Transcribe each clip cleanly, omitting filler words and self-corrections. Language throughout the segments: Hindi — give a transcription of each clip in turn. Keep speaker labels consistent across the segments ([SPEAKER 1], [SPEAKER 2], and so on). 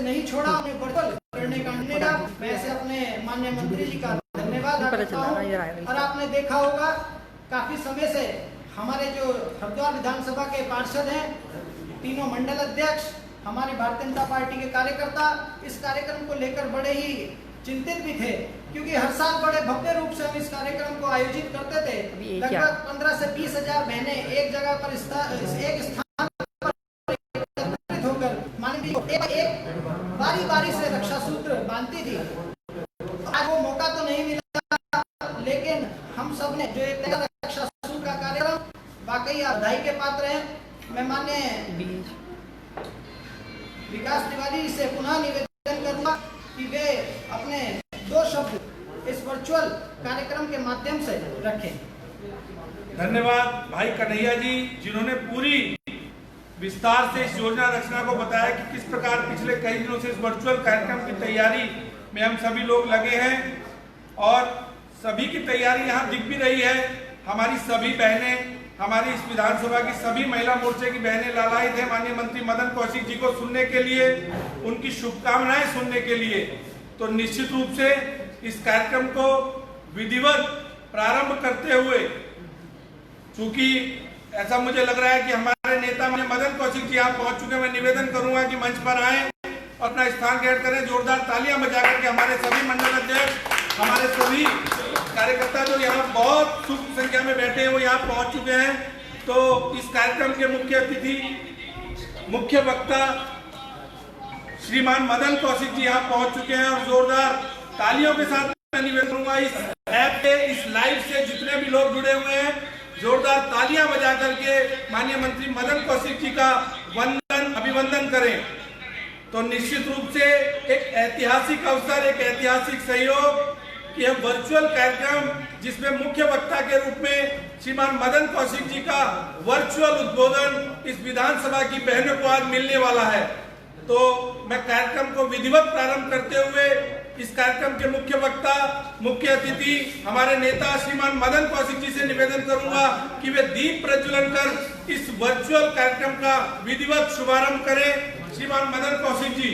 [SPEAKER 1] नहीं छोड़ा, उन्हें वर्चुअल करने का निर्णय। मैं ऐसे अपने माननीय मंत्री जी का धन्यवाद करता हूँ। और आपने देखा होगा काफी समय से हमारे जो हरिद्वार विधानसभा के पार्षद हैं, तीनों मंडल अध्यक्ष, हमारी भारतीय जनता पार्टी के कार्यकर्ता इस कार्यक्रम को लेकर बड़े ही चिंतित भी थे, क्योंकि हर साल बड़े भव्य रूप से हम इस कार्यक्रम को आयोजित करते थे। लगभग 15 से 20 हजार बहनें एक जगह पर एक स्थान पर एकत्रित होकर माननीय एक बारी बारी से रक्षा सूत्र बांधती थी। आज वो मौका तो नहीं मिला, लेकिन हम सब ने जो एक रक्षा सूत्र का कार्यक्रम वाकई बधाई के पात्र हैं। मैं माननीय विकास तिवारी से पुनः निवेदन करूंगा कि वे अपने 2 शब्द इस वर्चुअल कार्यक्रम के माध्यम से रखें।
[SPEAKER 2] धन्यवाद भाई कन्हैया जी, जिन्होंने पूरी विस्तार से इस योजना रचना को बताया कि किस प्रकार पिछले कई दिनों से इस वर्चुअल कार्यक्रम की तैयारी में हम सभी लोग लगे हैं और सभी की तैयारी यहाँ दिख भी रही है। हमारी सभी बहनें, हमारी इस विधानसभा की सभी महिला मोर्चे की बहनें लालायित हैं माननीय मंत्री मदन कौशिक जी को सुनने के लिए, उनकी शुभकामनाएं सुनने के लिए। तो निश्चित रूप से इस कार्यक्रम को विधिवत प्रारंभ करते हुए, चूंकि ऐसा मुझे लग रहा है कि हमारे नेता मदन कौशिक जी यहाँ पहुंच चुके हैं, मैं निवेदन करूंगा कि मंच पर आए और अपना स्थान ग्रहण करें। जोरदार तालियां बजा करके हमारे सभी मंडल अध्यक्ष, हमारे सभी कार्यकर्ता जो यहाँ बहुत सुख संख्या में बैठे हैं वो यहाँ पहुंच चुके हैं। तो इस कार्यक्रम के मुख्य अतिथि, मुख्य वक्ता श्रीमान मदन कौशिक जी यहाँ पहुंच चुके हैं और जोरदार तालियों के साथ मैं निवेदन करूंगा इस ऐप पे, इस लाइव से जितने भी लोग जुड़े हुए हैं, जोरदार तालियां बजा करके माननीय मंत्री मदन कौशिक जी का अभिवंदन करें। तो निश्चित रूप से एक ऐतिहासिक अवसर, एक ऐतिहासिक सहयोग कि हम वर्चुअल कार्यक्रम जिसमें मुख्य वक्ता के रूप में श्रीमान मदन कौशिक जी का वर्चुअल उद्बोधन इस विधानसभा की बहनों को आज मिलने वाला है। तो मैं कार्यक्रम को विधिवत प्रारंभ करते हुए इस कार्यक्रम के मुख्य वक्ता, मुख्य अतिथि, हमारे नेता श्रीमान मदन कौशिक जी से निवेदन करूंगा कि वे दीप प्रज्वलन कर इस वर्चुअल कार्यक्रम का विधिवत शुभारंभ करें। श्रीमान मदन कौशिक जी।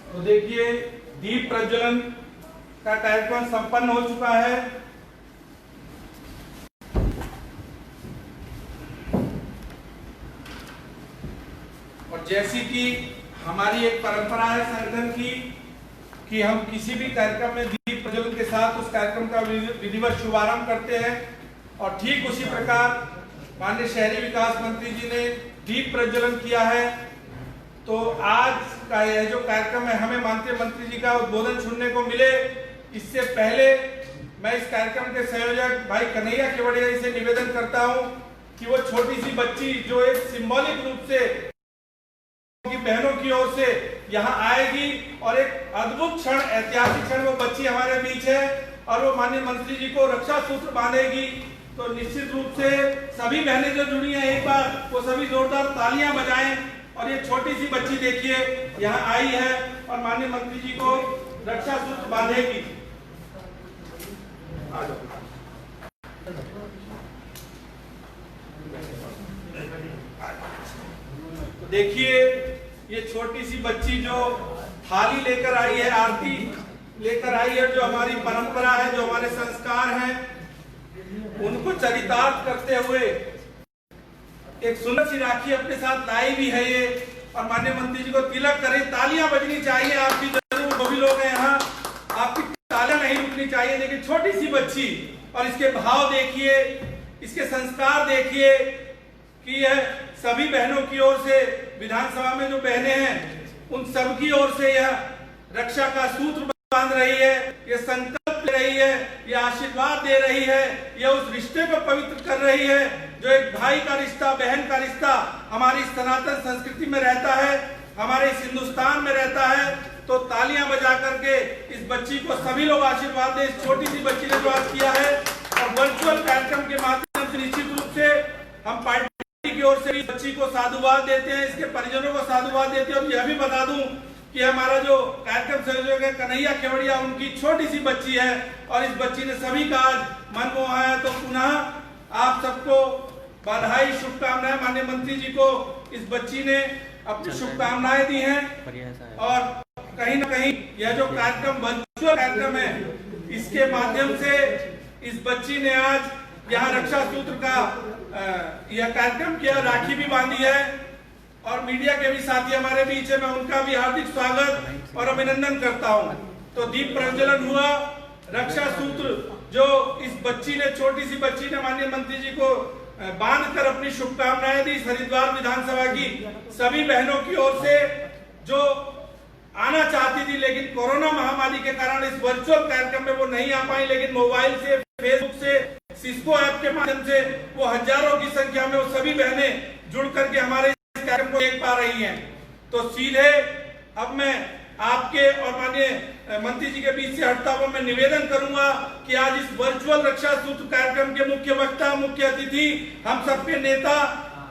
[SPEAKER 2] तो देखिए, दीप प्रज्वलन का कार्यक्रम संपन्न हो चुका है। और जैसी कि हमारी एक परंपरा है संगठन की कि हम किसी भी कार्यक्रम में दीप प्रज्वलन के साथ उस कार्यक्रम का विधिवत शुभारंभ करते हैं, और ठीक उसी प्रकार माननीय शहरी विकास मंत्री जी ने दीप प्रज्वलन किया है। तो आज का यह जो कार्यक्रम है, हमें माननीय मंत्री जी का उद्बोधन सुनने को मिले, इससे पहले मैं इस कार्यक्रम के संयोजक भाई कन्हैया केवड़िया जी से निवेदन करता हूं कि वो छोटी सी बच्ची जो एक सिंबॉलिक रूप से की बहनों की ओर से यहाँ आएगी और एक अद्भुत क्षण, ऐतिहासिक क्षण वो बच्ची हमारे बीच है और वो माननीय मंत्री जी को रक्षा सूत्र बांधेगी। तो निश्चित रूप से सभी बहनें जो जुड़ी हैं एक बार वो सभी जोरदार तालियां बजाएं। और ये छोटी सी बच्ची देखिए यहाँ आई है और माननीय मंत्री जी को रक्षा सूत्र बांधेगी। तो देखिए ये छोटी सी बच्ची जो थाली लेकर आई है, आरती लेकर आई है, जो हमारी परंपरा है, जो हमारे संस्कार हैं, उनको चरितार्थ करते हुए एक सुंदर सी राखी अपने साथ लाई भी है ये। और माननीय मंत्री जी को तिलक करें, तालियां बजनी चाहिए आपकी जरूर, जो भी लोग हैं यहाँ, आपकी तालियां नहीं रुकनी चाहिए। लेकिन छोटी सी बच्ची और इसके भाव देखिए, इसके संस्कार देखिए कि यह सभी बहनों की ओर से, विधानसभा में जो बहनें हैं उन सबकी ओर से यह रक्षा का सूत्र बांध रही है, ये संकल्प ले रही है, ये आशीर्वाद दे रही है, ये उस रिश्ते को पवित्र कर रही है जो एक भाई का रिश्ता, बहन का रिश्ता हमारी सनातन संस्कृति में रहता है, हमारे इस हिंदुस्तान में रहता है। तो तालियां बजा करके इस बच्ची को सभी लोग आशीर्वाद दें। इस छोटी सी बच्ची ने जो आज किया है और वर्चुअल कार्यक्रम के माध्यम से निश्चित रूप से हम पार्टी की ओर से भी बच्ची को साधुवाद देते हैं, इसके परिजनों को साधुवाद देते हैं। और यह भी बता दूं कि हमारा जो कार्यक्रम संयोजक है कन्हैया केवड़िया, उनकी छोटी सी बच्ची है और इस बच्ची ने सभी का आज मन मोहा है। तो पुनः आप सबको बधाई, शुभकामनाएं। माननीय मंत्री जी को इस बच्ची ने अपनी शुभकामनाएं दी हैं और कहीं ना कहीं यह जो कार्यक्रम वर्चुअल कार्यक्रम है, इसके माध्यम से इस बच्ची ने आज यहाँ रक्षा सूत्र का यह कार्यक्रम किया, राखी भी बांधी है। और मीडिया के भी साथी हमारे बीच है, मैं उनका भी हार्दिक स्वागत और अभिनंदन करता हूं। तो दीप प्रज्वलन हुआ, रक्षा सूत्र जो इस बच्ची ने, छोटी सी बच्ची ने माननीय मंत्री जी को बांधकर अपनी शुभकामनाएं दी। हरिद्वार विधानसभा की सभी बहनों की ओर से जो आना चाहती थी, लेकिन कोरोना महामारी के कारण इस वर्चुअल कार्यक्रम में वो नहीं आ पाई, लेकिन मोबाइल से, फेसबुक से, सिस्को ऐप के माध्यम से वो हजारों की संख्या में वो सभी बहनें जुड़ करके हमारे कार्यक्रम को देख पा रही हैं। तो सीधे अब मैं आपके और माननीय मंत्री जी के बीच से हटता हुआ मैं निवेदन करूंगा कि आज इस वर्चुअल रक्षा सूत्र कार्यक्रम के मुख्य वक्ता, मुख्य अतिथि, हम सबके नेता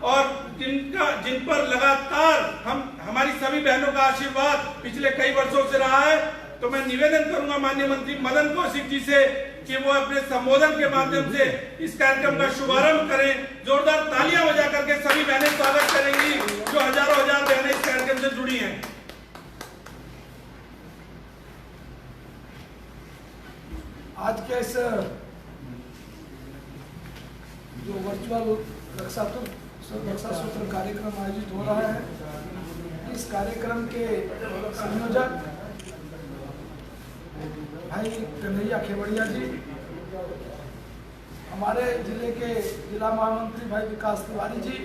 [SPEAKER 2] और जिन पर लगातार हमारी सभी बहनों का आशीर्वाद पिछले कई वर्षों से रहा है, तो मैं निवेदन करूंगा माननीय मंत्री मदन कौशिक जी से कि वो अपने संबोधन के माध्यम से इस कार्यक्रम का शुभारंभ करें। जोरदार तालियां बजा करके सभी बहनें स्वागत करेंगी जो हजारों हजार बहनें इस कार्यक्रम से जुड़ी हैं।
[SPEAKER 3] आज के इस जो वर्चुअल रक्षा सूत्र कार्यक्रम आयोजित हो रहा है, इस कार्यक्रम के संयोजक भाई कन्हैया केवड़िया जी, हमारे जिले के जिला महामंत्री भाई विकास तिवारी जी,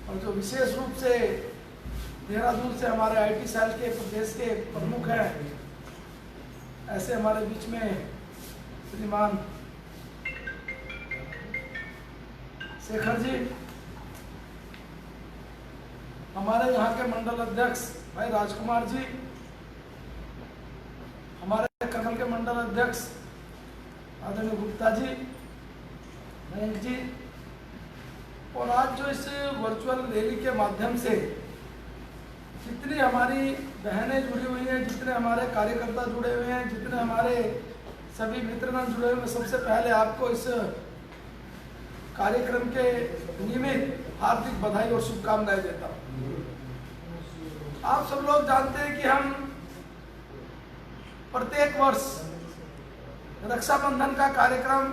[SPEAKER 3] और जो विशेष रूप से देहरादून से हमारे आईटी सेल के प्रदेश के प्रमुख हैं, ऐसे हमारे बीच में श्रीमान शेखर जी, हमारे यहाँ के मंडल अध्यक्ष भाई राजकुमार जी, हमारे कर्नल के मंडल अध्यक्ष आदरणीय गुप्ता जी, मयंक जी, और आज जो इस वर्चुअल रैली के माध्यम से जितनी हमारी बहनें जुड़ी हुई हैं, जितने हमारे कार्यकर्ता जुड़े हुए हैं, जितने हमारे सभी मित्रगण जुड़े हुए हैं, सबसे पहले आपको इस कार्यक्रम के निमित्त हार्दिक बधाई और शुभकामनाएं देता हूँ। आप सब लोग जानते हैं कि हम प्रत्येक वर्ष रक्षाबंधन का कार्यक्रम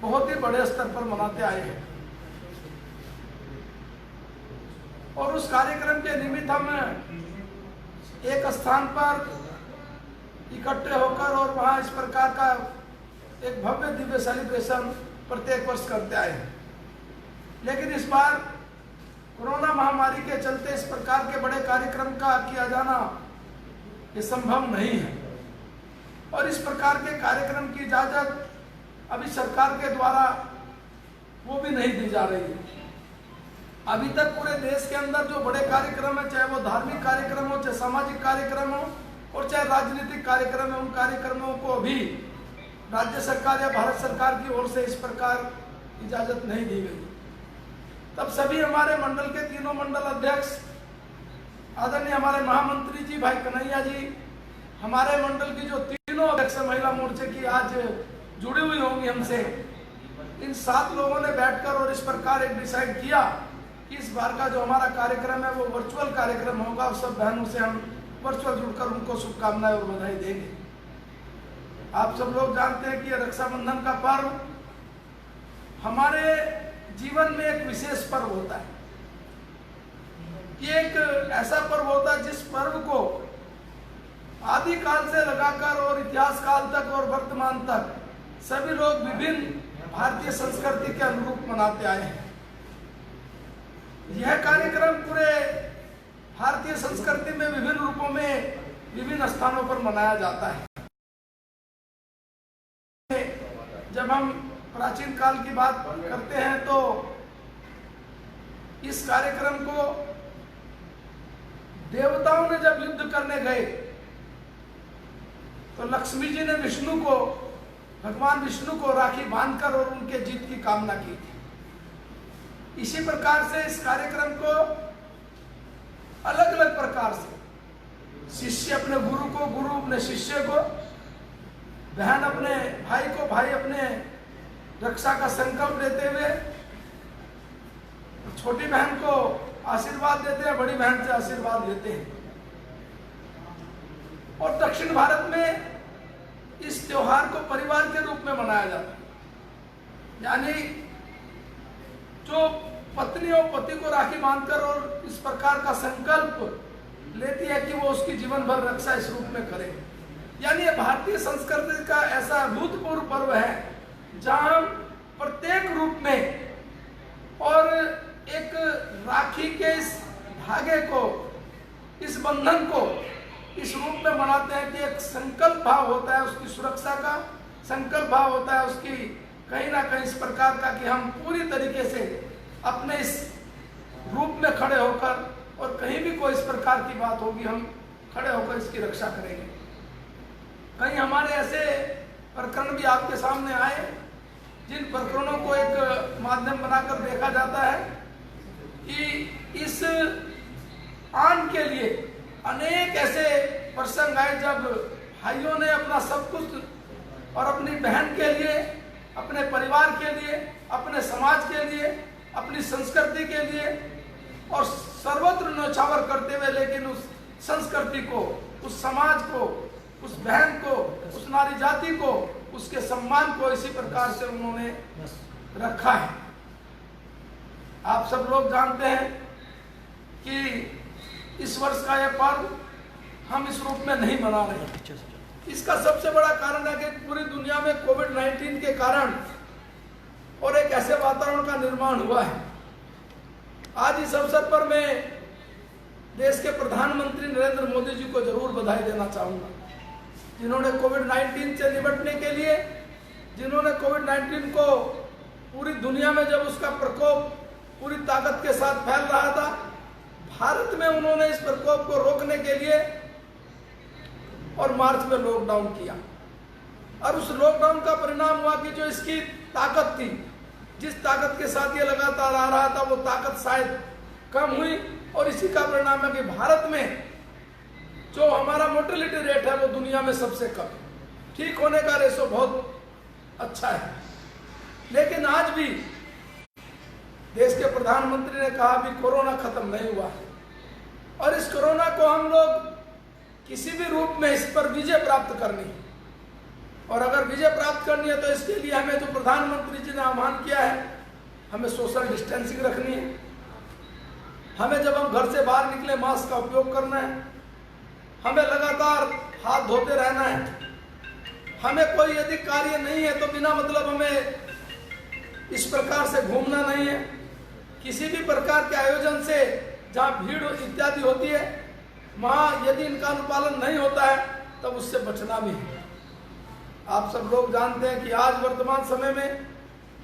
[SPEAKER 3] बहुत ही बड़े स्तर पर मनाते आए हैं और उस कार्यक्रम के निमित्त हम एक स्थान पर इकट्ठे होकर और वहां इस प्रकार का एक भव्य दिव्य सेलिब्रेशन प्रत्येक वर्ष करते आए हैं। लेकिन इस बार कोरोना महामारी के चलते इस प्रकार के बड़े कार्यक्रम का किया जाना ये संभव नहीं है और इस प्रकार के कार्यक्रम की इजाजत अभी सरकार के द्वारा वो भी नहीं दी जा रही है। अभी तक पूरे देश के अंदर जो बड़े कार्यक्रम है, चाहे वो धार्मिक कार्यक्रम हो, चाहे सामाजिक कार्यक्रम हो और चाहे राजनीतिक कार्यक्रम है, उन कार्यक्रमों को अभी राज्य सरकार या भारत सरकार की ओर से इस प्रकार इजाजत नहीं दी गई। तब सभी हमारे मंडल के तीनों मंडल अध्यक्ष, आदरणीय हमारे महामंत्री जी भाई कन्हैया जी, हमारे मंडल की जो तीनों अध्यक्ष महिला मोर्चे की आज जुड़ी हुई होंगी हमसे, इन 7 लोगों ने बैठकर और इस प्रकार एक डिसाइड किया कि इस बार का जो हमारा कार्यक्रम है वो वर्चुअल कार्यक्रम होगा और सब बहनों से हम वर्चुअल जुड़कर उनको शुभकामनाएं और बधाई देंगे। आप सब लोग जानते हैं कि ये रक्षाबंधन का पर्व हमारे जीवन में एक विशेष पर्व होता है। ये एक ऐसा पर्व होता है जिस पर्व को आदि काल से लगाकर और इतिहास काल तक और वर्तमान तक सभी लोग विभिन्न भारतीय संस्कृति के अनुरूप मनाते आए हैं। यह कार्यक्रम पूरे भारतीय संस्कृति में विभिन्न रूपों में विभिन्न स्थानों पर मनाया जाता है। जब हम प्राचीन काल की बात करते हैं तो इस कार्यक्रम को देवताओं ने जब युद्ध करने गए तो लक्ष्मी जी ने विष्णु को, भगवान विष्णु को राखी बांधकर और उनके जीत की कामना की थी। इसी प्रकार से इस कार्यक्रम को अलग अलग प्रकार से शिष्य अपने गुरु को, गुरु अपने शिष्य को, बहन अपने भाई को, भाई अपने रक्षा का संकल्प लेते हुए छोटी बहन को आशीर्वाद देते हैं, बड़ी बहन से आशीर्वाद लेते हैं। और दक्षिण भारत में इस त्योहार को परिवार के रूप में मनाया जाता है, यानी जो पत्नी और पति को राखी बांधकर और इस प्रकार का संकल्प लेती है कि वो उसकी जीवन भर रक्षा इस रूप में करे। यानी ये भारतीय संस्कृति का ऐसा अभूतपूर्व पर्व है जहां हम प्रत्येक रूप में और एक राखी के इस धागे को, इस बंधन को इस रूप में मनाते हैं कि एक संकल्प भाव होता है उसकी सुरक्षा का, संकल्प भाव होता है उसकी कहीं ना कहीं इस प्रकार का कि हम पूरी तरीके से अपने इस रूप में खड़े होकर और कहीं भी कोई इस प्रकार की बात होगी हम खड़े होकर इसकी रक्षा करेंगे। कहीं हमारे ऐसे प्रकरण भी आपके सामने आए जिन प्रकरणों को एक माध्यम बनाकर देखा जाता है कि इस आन के लिए अनेक ऐसे प्रसंग आए जब भाइयों ने अपना सब कुछ और अपनी बहन के लिए, अपने परिवार के लिए, अपने समाज के लिए, अपनी संस्कृति के लिए और सर्वत्र न्यौछावर करते हुए लेकिन उस संस्कृति को, उस समाज को, उस बहन को, उस नारी जाति को, उसके सम्मान को इसी प्रकार से उन्होंने रखा है। आप सब लोग जानते हैं कि इस वर्ष का यह पर्व हम इस रूप में नहीं मना रहे। इसका सबसे बड़ा कारण है कि पूरी दुनिया में कोविड-19 के कारण और एक ऐसे वातावरण का निर्माण हुआ है। आज इस अवसर पर मैं देश के प्रधानमंत्री नरेंद्र मोदी जी को जरूर बधाई देना चाहूंगा, जिन्होंने कोविड-19 से निपटने के लिए, जिन्होंने कोविड-19 को पूरी दुनिया में जब उसका प्रकोप पूरी ताकत के साथ फैल रहा था, भारत में उन्होंने इस प्रकोप को रोकने के लिए और मार्च में लॉकडाउन किया। और उस लॉकडाउन का परिणाम हुआ कि जो इसकी ताकत थी, जिस ताकत के साथ ये लगातार आ रहा था, वो ताकत शायद कम हुई और इसी का परिणाम है कि भारत में जो हमारा मोर्टेलिटी रेट है वो दुनिया में सबसे कम है। ठीक होने का रेशो बहुत अच्छा है। लेकिन आज भी देश के प्रधानमंत्री ने कहा भी कोरोना खत्म नहीं हुआ है और इस कोरोना को हम लोग किसी भी रूप में इस पर विजय प्राप्त करनी है। और अगर विजय प्राप्त करनी है तो इसके लिए हमें जो प्रधानमंत्री जी ने आह्वान किया है, हमें सोशल डिस्टेंसिंग रखनी है, हमें जब हम घर से बाहर निकले मास्क का उपयोग करना है, हमें लगातार हाथ धोते रहना है, हमें कोई यदि कार्य नहीं है तो बिना मतलब हमें इस प्रकार से घूमना नहीं है। किसी भी प्रकार के आयोजन से जहाँ भीड़ इत्यादि होती है वहाँ यदि इनका अनुपालन नहीं होता है तब उससे बचना भी है। आप सब लोग जानते हैं कि आज वर्तमान समय में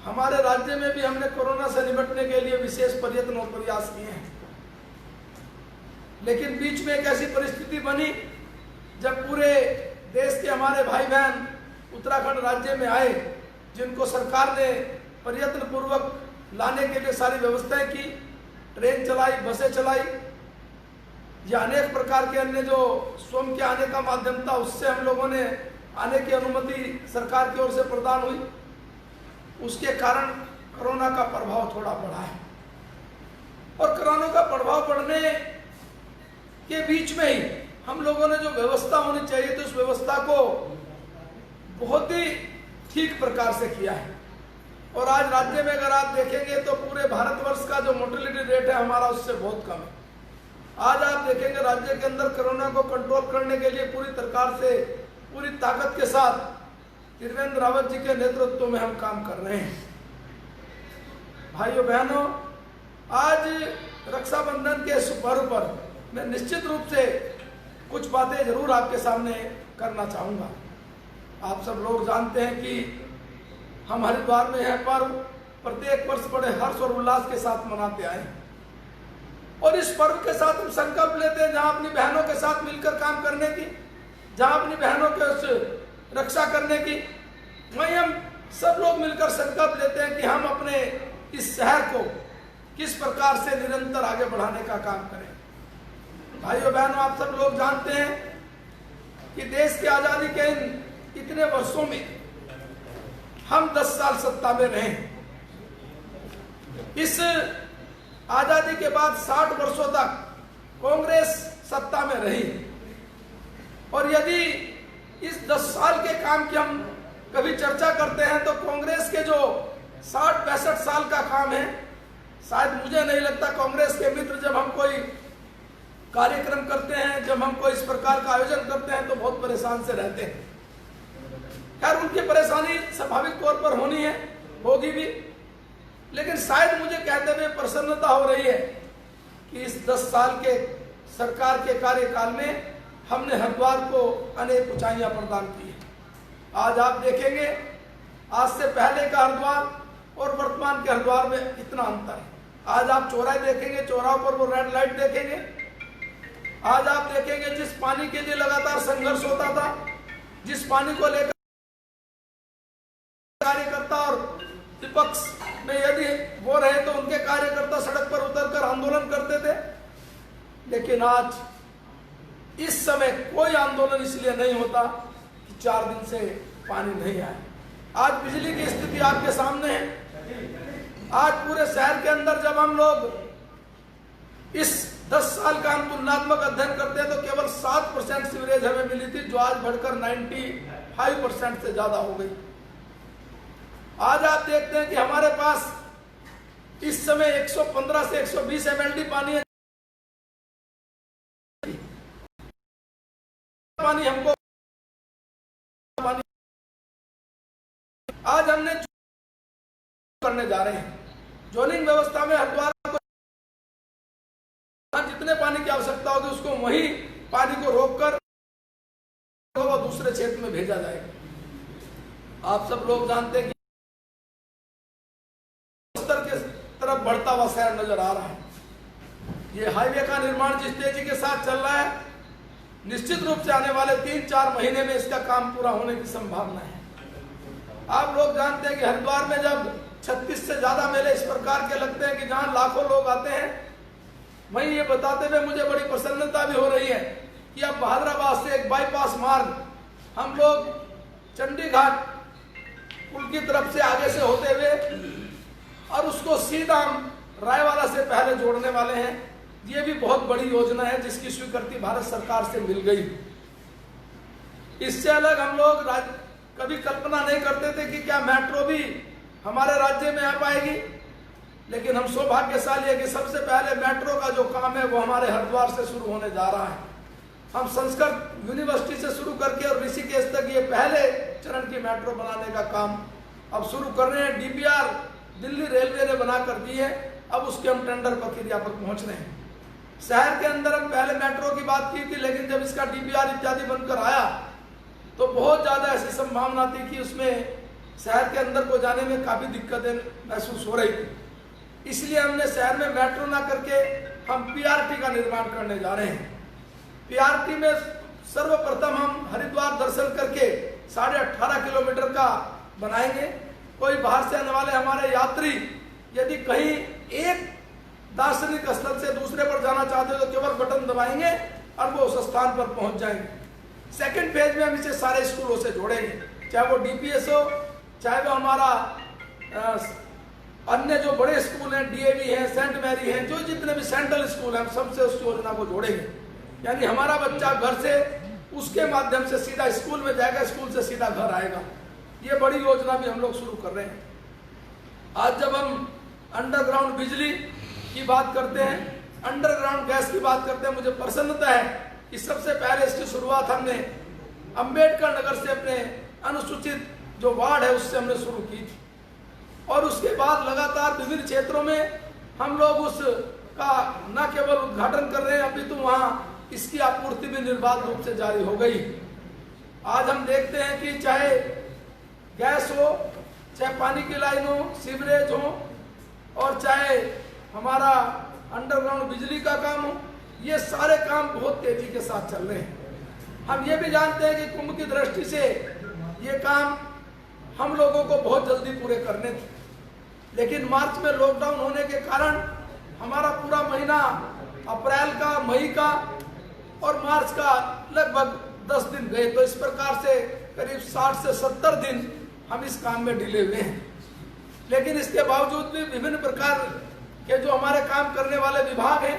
[SPEAKER 3] हमारे राज्य में भी हमने कोरोना से निपटने के लिए विशेष प्रयत्न और प्रयास किए हैं, लेकिन बीच में एक ऐसी परिस्थिति बनी जब पूरे देश के हमारे भाई बहन उत्तराखंड राज्य में आए, जिनको सरकार ने प्रयत्न पूर्वक लाने के लिए सारी व्यवस्थाएं की, ट्रेन चलाई, बसें चलाई, या अनेक प्रकार के अन्य जो स्वयं के आने का माध्यम था, उससे हम लोगों ने आने की अनुमति सरकार की ओर से प्रदान हुई। उसके कारण कोरोना का प्रभाव थोड़ा बढ़ा है, और कोरोना का प्रभाव बढ़ने के बीच में ही हम लोगों ने जो व्यवस्था होनी चाहिए थी, उस व्यवस्था को बहुत ही ठीक प्रकार से किया है। और आज राज्य में अगर आप देखेंगे तो पूरे भारतवर्ष का जो मोर्टेलिटी रेट है हमारा, उससे बहुत कम है। आज आप देखेंगे राज्य के अंदर कोरोना को कंट्रोल करने के लिए पूरी प्रकार से, पूरी ताकत के साथ त्रिवेंद्र रावत जी के नेतृत्व में हम काम कर रहे हैं। भाइयों बहनों, आज रक्षाबंधन के इस पर्व पर मैं निश्चित रूप से कुछ बातें जरूर आपके सामने करना चाहूँगा। आप सब लोग जानते हैं कि हम हरिद्वार में यह पर्व प्रत्येक वर्ष बड़े हर्ष और उल्लास के साथ मनाते आए, और इस पर्व के साथ हम संकल्प लेते हैं जहाँ अपनी बहनों के साथ मिलकर काम करने की, जहाँ अपनी बहनों के रक्षा करने की, वहीं हम सब लोग मिलकर संकल्प लेते हैं कि हम अपने इस शहर को किस प्रकार से निरंतर आगे बढ़ाने का काम करें। भाइयों बहनों, आप सब लोग जानते हैं कि देश की आजादी के इतने वर्षों में हम 10 साल सत्ता में रहे। इस आजादी के बाद 60 वर्षों तक कांग्रेस सत्ता में रही, और यदि इस 10 साल के काम की हम कभी चर्चा करते हैं तो कांग्रेस के जो 60-65 साल का काम है, शायद मुझे नहीं लगता कांग्रेस के मित्र जब हम कोई कार्यक्रम करते हैं, जब हम कोई इस प्रकार का आयोजन करते हैं तो बहुत परेशान से रहते हैं। खैर, उनकी परेशानी स्वाभाविक तौर पर होनी है, होगी भी, लेकिन शायद मुझे कहते हुए प्रसन्नता हो रही है कि इस 10 साल के सरकार के कार्यकाल में हमने हरिद्वार को अनेक ऊंचाइयां प्रदान की है। आज आप देखेंगे, आज से पहले का हरिद्वार और वर्तमान के हरिद्वार में कितना अंतर है। आज आप चौराहे देखेंगे, चौराहों पर वो रेड लाइट देखेंगे। आज आप देखेंगे जिस पानी के लिए लगातार संघर्ष होता था, जिस पानी को लेकर कार्यकर्ता और विपक्ष में यदि वो रहे तो उनके कार्यकर्ता सड़क पर उतरकर आंदोलन करते थे, लेकिन आज इस समय कोई आंदोलन इसलिए नहीं होता कि 4 दिन से पानी नहीं आया। आज बिजली की स्थिति आपके सामने है। आज पूरे शहर के अंदर जब हम लोग इस 10 साल का हम तुलनात्मक अध्ययन करते हैं तो केवल 7% सीवरेज हमें मिली थी, जो आज बढ़कर 95% से ज्यादा हो गई। आज आप देखते हैं कि हमारे पास इस समय 115 से 120 MLD पानी है। पानी हमको पानी आज हमने करने जा रहे हैं। जोनिंग व्यवस्था में हरिद्वार को जितने पानी की आवश्यकता होगी उसको वही पानी को रोककर दूसरे क्षेत्र में भेजा जाएगा। आप सब लोग जानते हैं कि स्तर के तरफ बढ़ता हुआ शहर नजर आ रहा है। ये हाईवे का निर्माण जिस तेजी के साथ चल रहा है, निश्चित रूप से आने वाले 3-4 महीने में इसका काम पूरा होने की संभावना है। आप लोग जानते हैं कि हरिद्वार में जब 36 से ज्यादा मेले इस प्रकार के लगते हैं कि जहां लाखों लोग आते हैं, वहीं ये बताते हुए मुझे बड़ी प्रसन्नता भी हो रही है कि अब बहादुराबाद से एक बाईपास मार्ग हम लोग चंडीघाट पुल की तरफ से आगे से होते हुए और उसको सीधा हम रायवाला से पहले जोड़ने वाले हैं। ये भी बहुत बड़ी योजना है जिसकी स्वीकृति भारत सरकार से मिल गई। इससे अलग हम लोग कभी कल्पना नहीं करते थे कि क्या मेट्रो भी हमारे राज्य में आ पाएगी, लेकिन हम सौभाग्यशाली है कि सबसे पहले मेट्रो का जो काम है वो हमारे हरिद्वार से शुरू होने जा रहा है। हम संस्कृत यूनिवर्सिटी से शुरू करके और ऋषिकेश तक ये पहले चरण की मेट्रो बनाने का काम अब शुरू कर रहे हैं। DPR दिल्ली रेलवे ने बना कर दी है, अब उसके हम टेंडर प्रक्रिया पर पहुंच रहे हैं। शहर के अंदर हम पहले मेट्रो की बात की थी, लेकिन जब इसका DPR इत्यादि बनकर आया तो बहुत ज्यादा ऐसी संभावना थी कि उसमें शहर के अंदर को जाने में काफ़ी दिक्कतें महसूस हो रही थी। इसलिए हमने शहर में मेट्रो ना करके हम पीआरटी का निर्माण करने जा रहे हैं। पीआरटी में सर्वप्रथम हम हरिद्वार दर्शन करके 18.5 किलोमीटर का बनाएंगे। कोई बाहर से आने वाले हमारे यात्री यदि कहीं एक दार्शनिक स्थल से दूसरे पर जाना चाहते हो तो केवल बटन दबाएंगे और वो उस स्थान पर पहुंच जाएंगे। सेकंड फेज में हम इसे सारे स्कूलों से जोड़ेंगे, चाहे वो डीपीएस हो, चाहे वो हमारा अन्य जो बड़े स्कूल हैं, डीएवी हैं, सेंट मैरी हैं, जो जितने भी सेंट्रल स्कूल हैं, सबसे उस योजना को जोड़ेंगे। यानी हमारा बच्चा घर से उसके माध्यम से सीधा स्कूल में जाएगा, स्कूल से सीधा घर आएगा। ये बड़ी योजना भी हम लोग शुरू कर रहे हैं। आज जब हम अंडरग्राउंड बिजली की बात करते हैं, अंडरग्राउंड गैस की बात करते हैं, मुझे प्रसन्नता है कि सबसे पहले इसकी शुरुआत हमने अंबेडकर नगर से, अपने अनुसूचित जो वार्ड है उससे हमने शुरू की थी। और उसके बाद लगातार विभिन्न क्षेत्रों में हम लोग उसका न केवल उद्घाटन कर रहे हैं, अभी तो वहाँ इसकी आपूर्ति भी निर्बाध रूप से जारी हो गई। आज हम देखते हैं कि चाहे गैस हो, चाहे पानी की लाइन हो, सीवरेज हो, और चाहे हमारा अंडरग्राउंड बिजली का काम हो, ये सारे काम बहुत तेजी के साथ चल रहे हैं। हम ये भी जानते हैं कि कुंभ की दृष्टि से ये काम हम लोगों को बहुत जल्दी पूरे करने थे, लेकिन मार्च में लॉकडाउन होने के कारण हमारा पूरा महीना अप्रैल का, मई का और मार्च का लगभग 10 दिन गए। तो इस प्रकार से करीब 60 से 70 दिन हम इस काम में ढिले हुए हैं। लेकिन इसके बावजूद भी विभिन्न प्रकार के जो हमारे काम करने वाले विभाग हैं,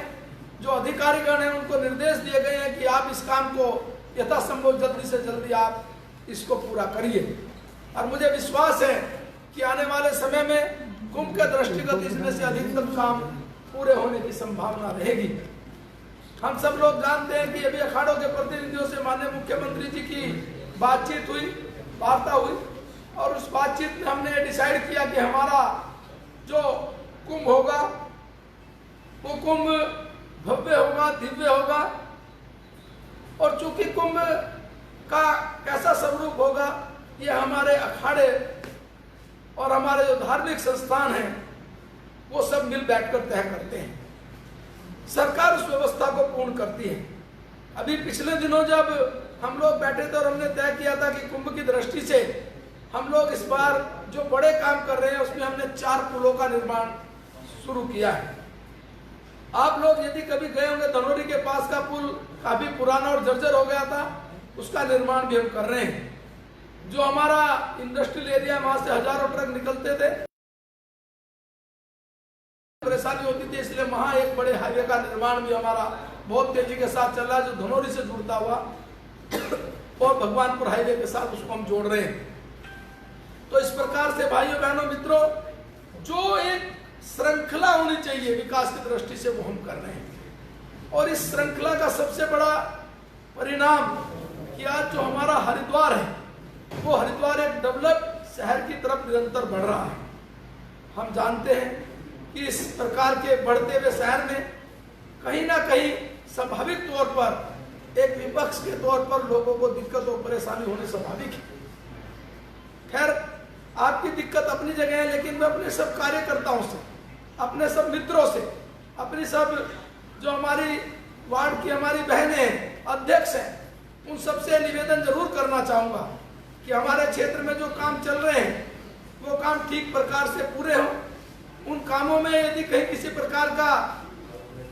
[SPEAKER 3] जो अधिकारीगण हैं, उनको निर्देश दिए गए हैं कि आप इस काम को यथासंभव जल्दी से जल्दी आप इसको पूरा करिए। और मुझे विश्वास है कि आने वाले समय में कुंभ के दृष्टिगत इसमें से अधिकतम काम पूरे होने की संभावना रहेगी। हम सब लोग जानते हैं कि अभी अखाड़ों के प्रतिनिधियों से माननीय मुख्यमंत्री जी की बातचीत हुई, वार्ता हुई, और उस बातचीत में हमने डिसाइड किया कि हमारा जो कुंभ होगा वो कुंभ भव्य होगा, दिव्य होगा। और चूंकि कुंभ का कैसा स्वरूप होगा, ये हमारे अखाड़े और हमारे जो धार्मिक संस्थान हैं वो सब मिल बैठकर तय करते हैं। सरकार उस व्यवस्था को पूर्ण करती है। अभी पिछले दिनों जब हम लोग बैठे थे और हमने तय किया था कि कुंभ की दृष्टि से हम लोग इस बार जो बड़े काम कर रहे हैं उसमें हमने 4 पुलों का निर्माण शुरू किया है। आप लोग यदि कभी गए होंगे, धनौरी के पास का पुल काफी पुराना और जर्जर हो गया था, उसका निर्माण भी हम कर रहे हैं। जो हमारा इंडस्ट्रियल एरिया, वहां से हजारों ट्रक निकलते थे, परेशानी होती थी, इसलिए वहां एक बड़े हाईवे का निर्माण भी हमारा बहुत तेजी के साथ चल रहा है, जो धनौरी से जुड़ता हुआ और भगवानपुर हाईवे के साथ उसको हम जोड़ रहे हैं। तो इस प्रकार से भाइयों बहनों मित्रों, जो एक श्रृंखला होनी चाहिए विकास की दृष्टि से वो हम कर रहे हैं। और इस श्रृंखला का सबसे बड़ा परिणाम कि आज जो हमारा हरिद्वार है वो हरिद्वार एक डेवलप शहर की तरफ निरंतर बढ़ रहा है। हम जानते हैं कि इस प्रकार के बढ़ते हुए शहर में कहीं ना कहीं स्वाभाविक तौर पर एक विपक्ष के तौर पर लोगों को दिक्कत और परेशानी होनी स्वाभाविक है। खैर, आपकी दिक्कत अपनी जगह है, लेकिन मैं अपने सब कार्यकर्ताओं से, अपने सब मित्रों से, अपनी सब जो हमारी वार्ड की हमारी बहनें हैं, अध्यक्ष हैं, उन सबसे निवेदन जरूर करना चाहूँगा कि हमारे क्षेत्र में जो काम चल रहे हैं वो काम ठीक प्रकार से पूरे हों। उन कामों में यदि कहीं किसी प्रकार का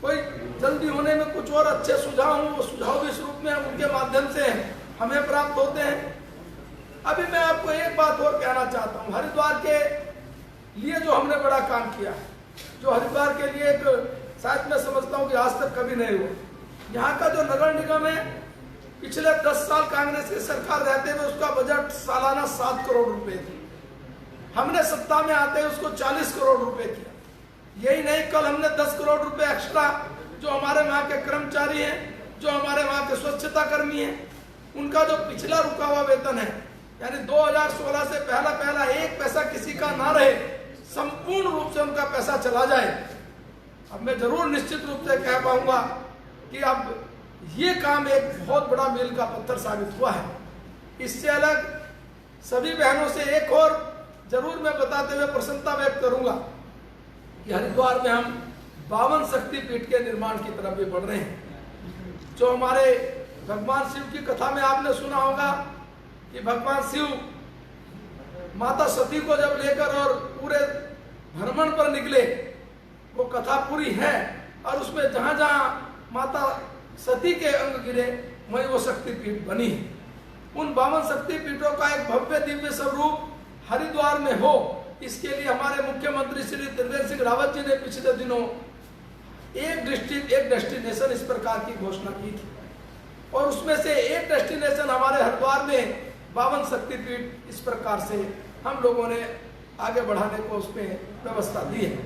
[SPEAKER 3] कोई जल्दी होने में कुछ और अच्छे सुझाव हों, वो सुझाव भी इस रूप में उनके माध्यम से हमें प्राप्त होते हैं। अभी मैं आपको एक बात और कहना चाहता हूँ, हरिद्वार के लिए जो हमने बड़ा काम किया है, जो हरिद्वार के लिए एक शायद मैं समझता हूँ कि आज तक कभी नहीं हुआ। यहाँ का जो नगर निगम है, पिछले 10 साल कांग्रेस की सरकार रहते हुए उसका बजट सालाना 7 करोड़ रुपए थी। हमने सत्ता में आते हुए उसको 40 करोड़ रुपए किया। यही नहीं, कल हमने 10 करोड़ रुपए एक्स्ट्रा जो हमारे वहाँ के कर्मचारी हैं, जो हमारे वहाँ के स्वच्छता कर्मी हैं, उनका जो पिछला रुका हुआ वेतन है, यानी 2016 से पहला एक पैसा किसी का ना रहे, संपूर्ण रूप से उनका पैसा चला जाए। अब मैं जरूर निश्चित रूप से कह पाऊंगा कि अब ये काम एक बहुत बड़ा मील का पत्थर साबित हुआ है। इससे अलग सभी बहनों से एक और जरूर मैं बताते हुए प्रसन्नता व्यक्त करूंगा कि हरिद्वार में हम 52 शक्तिपीठ के निर्माण की तरफ भी बढ़ रहे हैं। जो हमारे भगवान शिव की कथा में आपने सुना होगा कि भगवान शिव माता सती को जब लेकर और पूरे भ्रमण पर निकले, वो कथा पूरी है, और उसमें जहां जहां माता सती के अंग गिरे वहीं वो शक्तिपीठ बनी। उन 52 शक्तिपीठों का एक भव्य दिव्य स्वरूप हरिद्वार में हो, इसके लिए हमारे मुख्यमंत्री श्री त्रिवेंद्र सिंह रावत जी ने पिछले दिनों एक डेस्टिनेशन इस प्रकार की घोषणा की थी, और उसमें से एक डेस्टिनेशन हमारे हरिद्वार में 52 शक्तिपीठ इस प्रकार से हम लोगों ने आगे बढ़ाने को उसमें व्यवस्था दी है।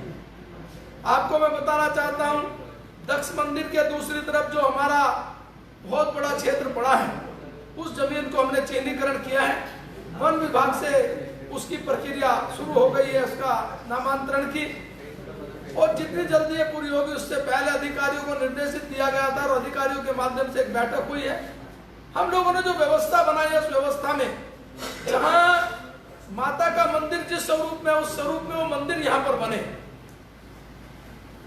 [SPEAKER 3] आपको मैं बताना चाहता हूं, दक्ष मंदिर के दूसरी तरफ जो हमारा बहुत बड़ा क्षेत्र पड़ा है, उस जमीन को हमने चिन्हीकरण किया है। वन विभाग से उसकी प्रक्रिया शुरू हो गई है, उसका नामांतरण की, और जितनी जल्दी ये पूरी होगी उससे पहले अधिकारियों को निर्देशित दिया गया था, और अधिकारियों के माध्यम से एक बैठक हुई है। हम लोगों ने जो व्यवस्था बनाई है, उस व्यवस्था में जहां माता का मंदिर जिस स्वरूप में, उस स्वरूप में वो मंदिर यहाँ पर बने।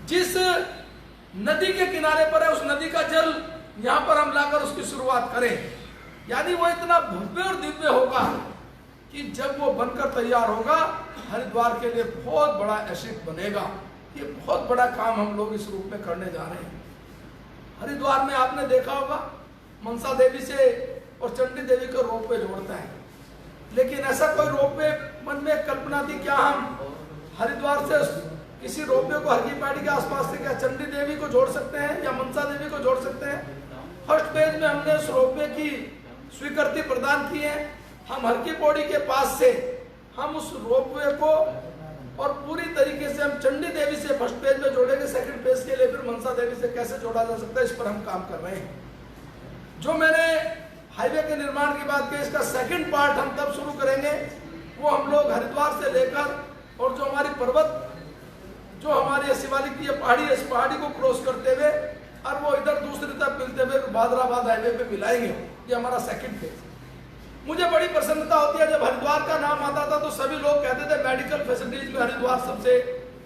[SPEAKER 3] जिस नदी के किनारे पर है, उस नदी का जल यहाँ पर हम लाकर उसकी शुरुआत करें, यानी वो इतना भव्य और दिव्य होगा कि जब वो बनकर तैयार होगा, हरिद्वार के लिए बहुत बड़ा एसेट बनेगा। ये बहुत बड़ा काम हम लोग इस रूप में करने जा रहे हैं। हरिद्वार में आपने देखा होगा, मनसा देवी से और चंडी देवी का रोपवे जोड़ता है, लेकिन ऐसा कोई रोपवे मन में कल्पना थी क्या हम हरिद्वार से किसी रोपवे को हरकी-पैड़ी के आसपास से क्या चंडी देवी को जोड़ सकते हैं या मनसा देवी को जोड़ सकते हैं? फर्स्ट पेज में हमने उस रोपवे की स्वीकृति प्रदान की है। हम हरकी पौड़ी के पास से हम उस रोपवे को और पूरी तरीके से हम चंडी देवी से फर्स्ट पेज में जोड़ेंगे। सेकंड पेज के लिए फिर मनसा देवी से कैसे जोड़ा जा सकता है, इस पर हम काम कर रहे हैं। जो मैंने हाईवे के निर्माण की बात की, इसका सेकंड पार्ट हम तब शुरू करेंगे, वो हम लोग हरिद्वार से लेकर और जो हमारी पर्वत, जो हमारी शिवालिक की पहाड़ी है, इस पहाड़ी को क्रॉस करते हुए और वो इधर दूसरी तरफ मिलते हुए भादराबाद हाईवे पे मिलाएंगे। ये हमारा सेकंड फेज। मुझे बड़ी प्रसन्नता होती है, जब हरिद्वार का नाम आता था तो सभी लोग कहते थे मेडिकल फैसिलिटीज में हरिद्वार सबसे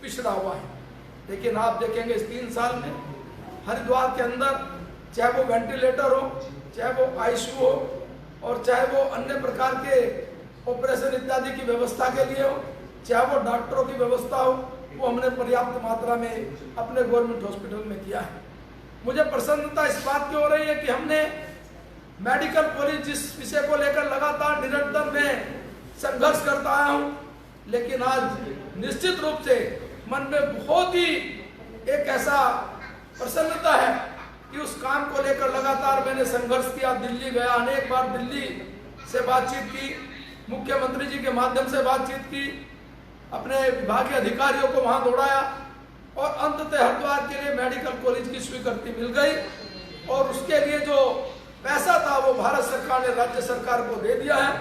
[SPEAKER 3] पिछड़ा हुआ है, लेकिन आप देखेंगे इस 3 साल में हरिद्वार के अंदर चाहे वो वेंटिलेटर हो, चाहे वो आईसीयू हो, और चाहे वो अन्य प्रकार के ऑपरेशन इत्यादि की व्यवस्था के लिए हो, चाहे वो डॉक्टरों की व्यवस्था हो, वो हमने पर्याप्त मात्रा में अपने गवर्नमेंट हॉस्पिटल में किया है। मुझे प्रसन्नता इस बात की हो रही है कि हमने मेडिकल कॉलेज, जिस विषय को लेकर लगातार निरंतर मैं संघर्ष करता आया हूं, लेकिन आज निश्चित रूप से मन में बहुत ही एक ऐसा प्रसन्नता है कि उस काम को लेकर लगातार मैंने संघर्ष किया। दिल्ली गया, अनेक बार दिल्ली से बातचीत की, मुख्यमंत्री जी के माध्यम से बातचीत की, अपने विभागीय अधिकारियों को वहां दौड़ाया, और अंततः हरिद्वार के लिए मेडिकल कॉलेज की स्वीकृति मिल गई, और उसके लिए जो पैसा था वो भारत सरकार ने राज्य सरकार को दे दिया है,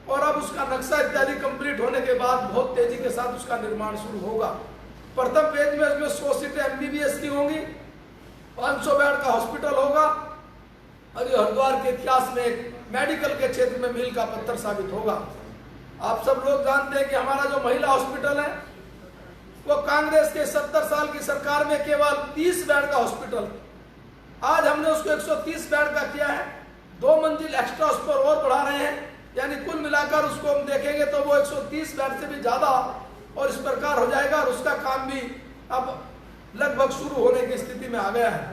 [SPEAKER 3] और अब उसका नक्शा इत्यादि कंप्लीट होने के बाद बहुत तेजी के साथ उसका निर्माण शुरू होगा। प्रथम फेज में इसमें 100 सीटें MBBS की होंगी, 500 बेड का हॉस्पिटल होगा, और ये हरिद्वार के इतिहास में एक मेडिकल के क्षेत्र में मील का पत्थर साबित होगा। आप सब लोग जानते हैं कि हमारा जो महिला हॉस्पिटल है, वो कांग्रेस के 70 साल की सरकार में केवल 30 बेड का हॉस्पिटल, आज हमने उसको 130 बेड का किया है। 2 मंजिल एक्स्ट्रा उस पर और बढ़ा रहे हैं, यानी कुल मिलाकर उसको हम देखेंगे तो वो 130 बेड से भी ज्यादा और इस प्रकार हो जाएगा, और उसका काम भी अब लगभग शुरू होने की स्थिति में आ गया है।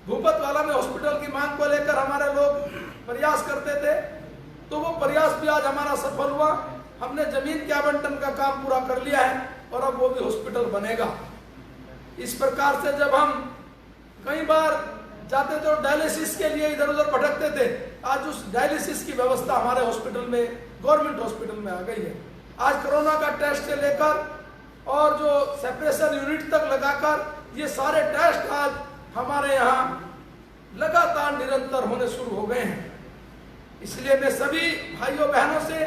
[SPEAKER 3] भूपतवाला में हॉस्पिटल की मांग को लेकर हमारे लोग प्रयास करते थे, तो वो प्रयास भी आज हमारा सफल हुआ। हमने जमीन के आवंटन का काम पूरा कर लिया है, और अब वो भी हॉस्पिटल बनेगा। इस प्रकार से जब हम कई बार जाते थे और डायलिसिस के लिए इधर उधर भटकते थे, आज उस डायलिसिस की व्यवस्था हमारे हॉस्पिटल में, गवर्नमेंट हॉस्पिटल में आ गई है। आज कोरोना का टेस्ट से लेकर और जो सेपरेशन यूनिट तक लगाकर ये सारे टेस्ट आज हमारे यहाँ लगातार निरंतर होने शुरू हो गए हैं। इसलिए मैं सभी भाइयों बहनों से,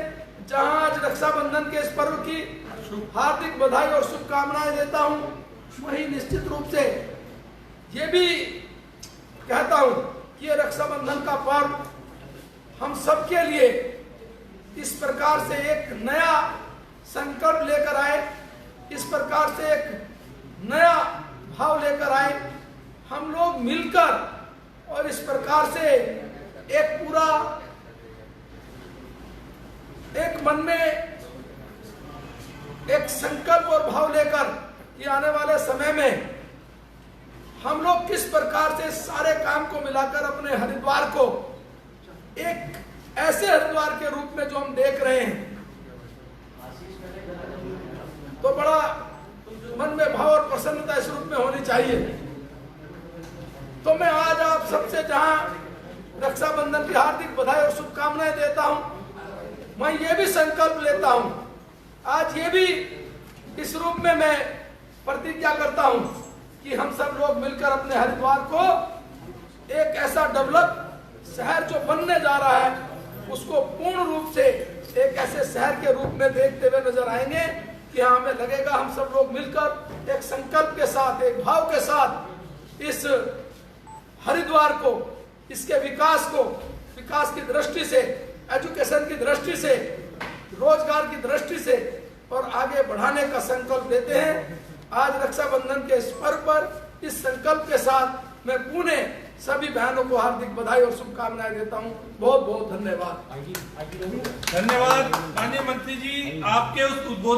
[SPEAKER 3] जहां आज रक्षाबंधन के इस पर्व की हार्दिक बधाई और शुभकामनाएं देता हूं, वही निश्चित रूप से ये भी कहता हूं कि ये रक्षाबंधन का पर्व हम सबके लिए इस प्रकार से एक नया संकल्प लेकर आए, इस प्रकार से एक नया भाव लेकर आए, हम लोग मिलकर और इस प्रकार से एक पूरा एक मन में एक संकल्प और भाव लेकर कि आने वाले समय में हम लोग किस प्रकार से सारे काम को मिलाकर अपने हरिद्वार को एक ऐसे हरिद्वार के रूप में जो हम देख रहे हैं, तो बड़ा मन में भाव और प्रसन्नता इस रूप में होनी चाहिए। तो मैं आज आप सबसे जहां रक्षाबंधन की हार्दिक बधाई और शुभकामनाएं देता हूं, मैं ये भी संकल्प लेता हूं, आज ये भी इस रूप में मैं प्रतिज्ञा करता हूं कि हम सब लोग मिलकर अपने हरिद्वार को एक ऐसा डेवलप शहर जो बनने जा रहा है उसको पूर्ण रूप से एक ऐसे शहर के रूप में देखते हुए नजर आएंगे कि हाँ, हमें लगेगा हम सब लोग मिलकर एक संकल्प के साथ, एक भाव के साथ इस हरिद्वार को, इसके विकास को, विकास की दृष्टि से, एजुकेशन की दृष्टि से, रोजगार की दृष्टि से और आगे बढ़ाने का संकल्प लेते हैं। आज रक्षाबंधन के इस पर्व पर इस संकल्प के साथ मैं पुणे सभी बहनों को हार्दिक बधाई और शुभकामनाएं देता हूं। बहुत बहुत धन्यवाद।
[SPEAKER 2] धन्यवाद माननीय मंत्री जी, आपके उस उद्बोधन